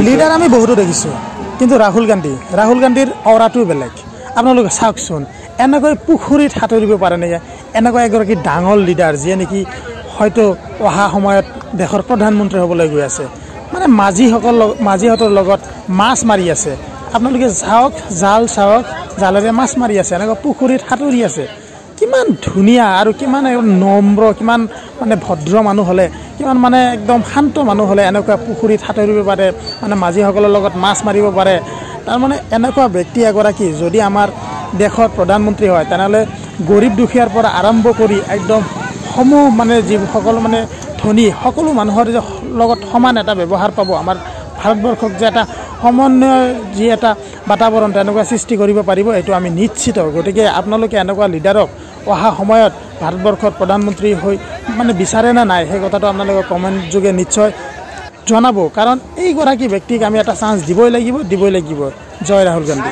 Leader আমি বহুতো দেখিছোঁ, কিন্তু ৰাহুল গান্ধীৰ অৰাটো বেলেগ। আপোনালোকে চাওকচোন, এনেকৈ পুখুৰীত সাঁতুৰিব পাৰে নেকি? এনেকুৱা এগৰাকী ডাঙৰ লিডাৰ যিয়ে নেকি হয়তো অহা সময়ত দেশৰ প্ৰধানমন্ত্ৰী হ'বলৈ গৈ আছে, মানে মাঝিহঁতৰ লগত মাছ মাৰি আছে। আপোনালোকে চাওক, জালেৰে মাছ মাৰি আছে, এনেকুৱা পুখুৰীত সাঁতুৰি আছে। কিমান ধুনীয়া আৰু কিমান নম্ৰ, কিমান মানে ভদ্ৰ মানুহ হ'লে, কিমান মানে একদম শান্ত মানুহ হ'লে এনেকুৱা পুখুৰীত সাঁতুৰিব পাৰে, মানে মাঝিসকলৰ লগত মাছ মাৰিব পাৰে। তাৰমানে এনেকুৱা ব্যক্তি এগৰাকী যদি আমাৰ দেশৰ প্ৰধানমন্ত্ৰী হয়, তেনেহ'লে গৰীব দুখীয়াৰ পৰা আৰম্ভ কৰি একদম সমূহ মানে যিসকল মানে ধনী সকলো মানুহৰ লগত সমান এটা ব্যৱহাৰ পাব। আমাৰ ভাৰতবৰ্ষক যে এটা সমন্বয়ৰ যি এটা বাতাবৰণ তেনেকুৱা সৃষ্টি কৰিব পাৰিব, এইটো আমি নিশ্চিত। গতিকে আপোনালোকে এনেকুৱা লিডাৰক অহা সময়ত ভাৰতবৰ্ষৰ প্ৰধানমন্ত্ৰী হৈ মানে বিচাৰে নে নাই, সেই কথাটো আপোনালোকে কমেণ্ট যোগে নিশ্চয় জনাব। কাৰণ এইগৰাকী ব্যক্তিক আমি এটা চান্স দিবই লাগিব। জয় ৰাহুল গান্ধী।